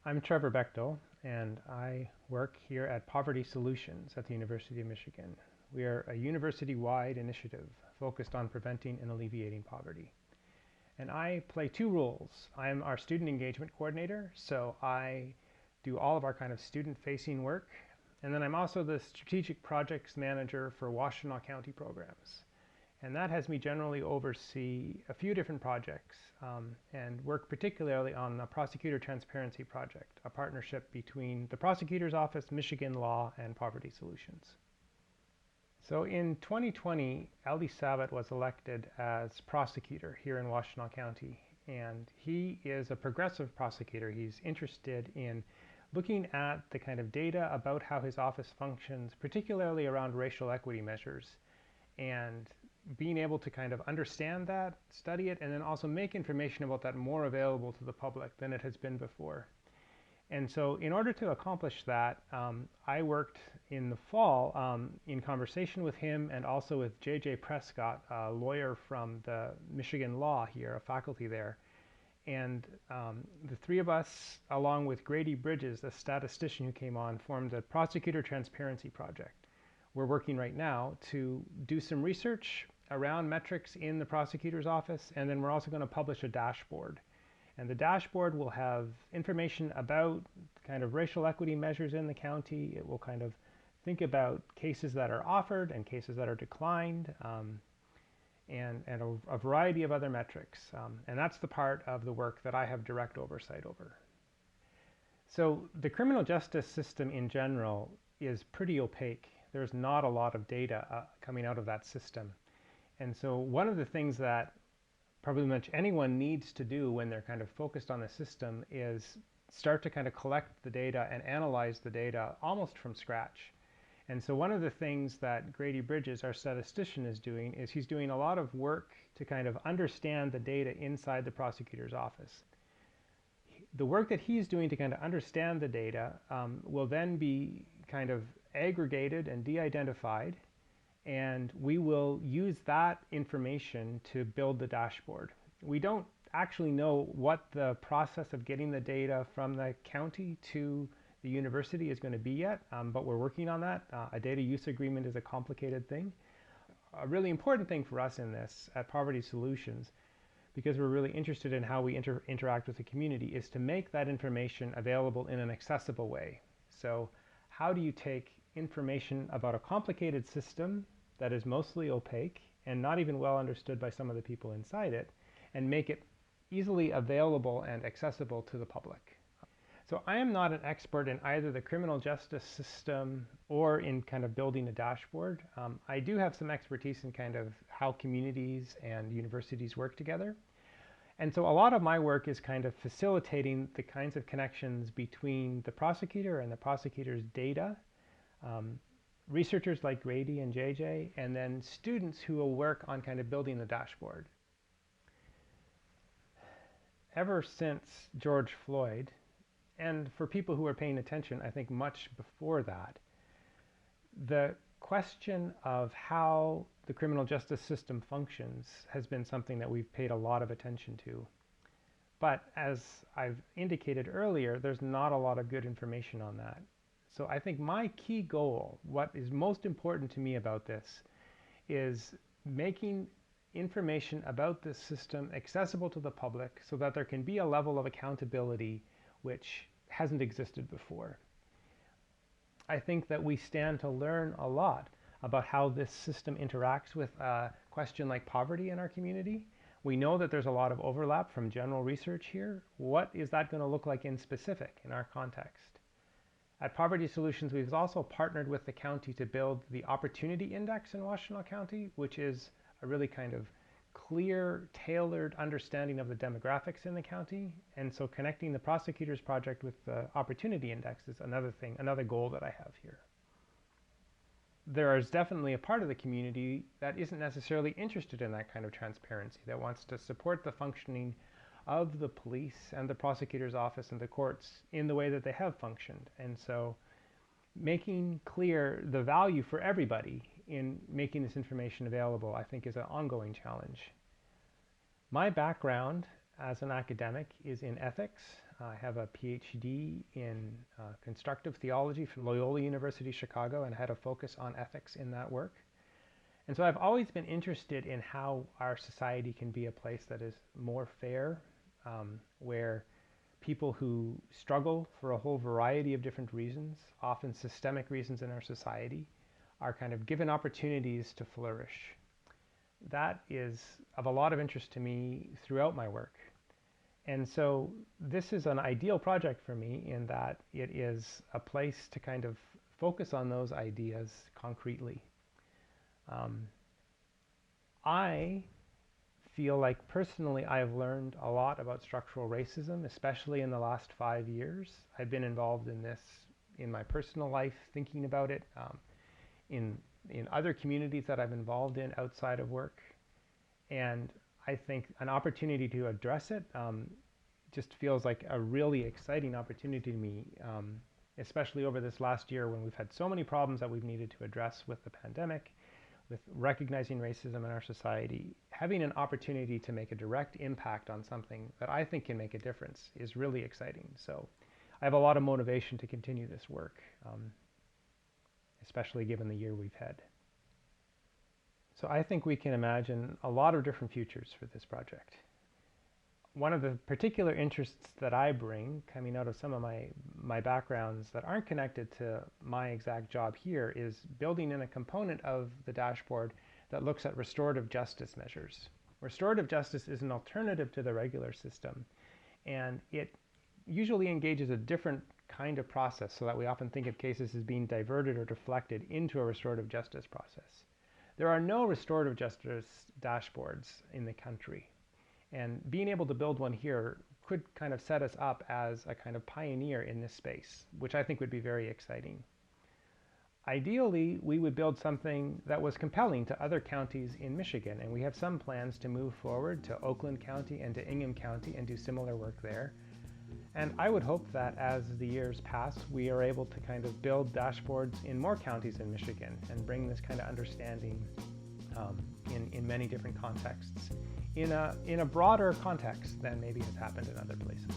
I'm Trevor Bechtel, and I work here at Poverty Solutions at the University of Michigan. We are a university-wide initiative focused on preventing and alleviating poverty. And I play two roles. I'm our student engagement coordinator, so I do all of our kind of student-facing work. And then I'm also the strategic projects manager for Washtenaw County programs. And that has me generally oversee a few different projects and work particularly on the Prosecutor Transparency Project, a partnership between the Prosecutor's Office, Michigan Law, and Poverty Solutions. So in 2020, Aldi Sabat was elected as prosecutor here in Washtenaw County. And he is a progressive prosecutor. He's interested in looking at the kind of data about how his office functions, particularly around racial equity measures, and being able to kind of understand that, study it, and then also make information about that more available to the public than it has been before. And so in order to accomplish that, I worked in the fall in conversation with him and also with J.J. Prescott, a lawyer from the Michigan Law here, a faculty there. And the three of us, along with Grady Bridges, a statistician who came on, formed the Prosecutor Transparency Project. We're working right now to do some research around metrics in the prosecutor's office, and then we're also going to publish a dashboard. And the dashboard will have information about kind of racial equity measures in the county. It will kind of think about cases that are offered and cases that are declined, and a variety of other metrics. And that's the part of the work that I have direct oversight over. So the criminal justice system in general is pretty opaque. There's not a lot of data coming out of that system. And so one of the things that probably much anyone needs to do when they're kind of focused on the system is start to kind of collect the data and analyze the data almost from scratch. And so one of the things that Grady Bridges, our statistician, is doing is he's doing a lot of work to kind of understand the data inside the prosecutor's office. The work that he's doing to kind of understand the data will then be kind of aggregated and de-identified, and we will use that information to build the dashboard. We don't actually know what the process of getting the data from the county to the university is going to be yet, but we're working on that. A data use agreement is a complicated thing. A really important thing for us in this at Poverty Solutions, because we're really interested in how we interact with the community, is to make that information available in an accessible way. So how do you take information about a complicated system that is mostly opaque and not even well understood by some of the people inside it, and make it easily available and accessible to the public? So I am not an expert in either the criminal justice system or in kind of building a dashboard. I do have some expertise in kind of how communities and universities work together. And so a lot of my work is kind of facilitating the kinds of connections between the prosecutor and the prosecutor's data, researchers like Grady and JJ, and then students who will work on kind of building the dashboard. Ever since George Floyd, and for people who are paying attention, I think much before that, the question of how the criminal justice system functions has been something that we've paid a lot of attention to. But as I've indicated earlier, there's not a lot of good information on that. So I think my key goal, what is most important to me about this, is making information about this system accessible to the public so that there can be a level of accountability which hasn't existed before. I think that we stand to learn a lot about how this system interacts with a question like poverty in our community. We know that there's a lot of overlap from general research here. What is that going to look like in specific in our context? At Poverty Solutions, we've also partnered with the county to build the Opportunity Index in Washtenaw County, which is a really kind of clear, tailored understanding of the demographics in the county. And so connecting the Prosecutors Project with the Opportunity Index is another thing, another goal that I have here. There is definitely a part of the community that isn't necessarily interested in that kind of transparency, that wants to support the functioning of the police and the prosecutor's office and the courts in the way that they have functioned. And so making clear the value for everybody in making this information available, I think, is an ongoing challenge. My background as an academic is in ethics. I have a PhD in constructive theology from Loyola University Chicago, and had a focus on ethics in that work. And so I've always been interested in how our society can be a place that is more fair, where people who struggle for a whole variety of different reasons, often systemic reasons in our society, are kind of given opportunities to flourish. That is of a lot of interest to me throughout my work. And so this is an ideal project for me in that it is a place to kind of focus on those ideas concretely. I feel like personally I've learned a lot about structural racism, especially in the last 5 years. I've been involved in this in my personal life, thinking about it, in other communities that I'm involved in outside of work. And I think an opportunity to address it just feels like a really exciting opportunity to me, especially over this last year when we've had so many problems that we've needed to address with the pandemic, with recognizing racism in our society. Having an opportunity to make a direct impact on something that I think can make a difference is really exciting. So I have a lot of motivation to continue this work, especially given the year we've had. So I think we can imagine a lot of different futures for this project. One of the particular interests that I bring, coming out of some of my backgrounds that aren't connected to my exact job here, is building in a component of the dashboard that looks at restorative justice measures. Restorative justice is an alternative to the regular system, and it usually engages a different kind of process, so that we often think of cases as being diverted or deflected into a restorative justice process. There are no restorative justice dashboards in the country, and being able to build one here could kind of set us up as a kind of pioneer in this space, which I think would be very exciting. Ideally, we would build something that was compelling to other counties in Michigan, and we have some plans to move forward to Oakland County and to Ingham County and do similar work there. And I would hope that as the years pass, we are able to kind of build dashboards in more counties in Michigan and bring this kind of understanding in many different contexts, in a broader context than maybe has happened in other places.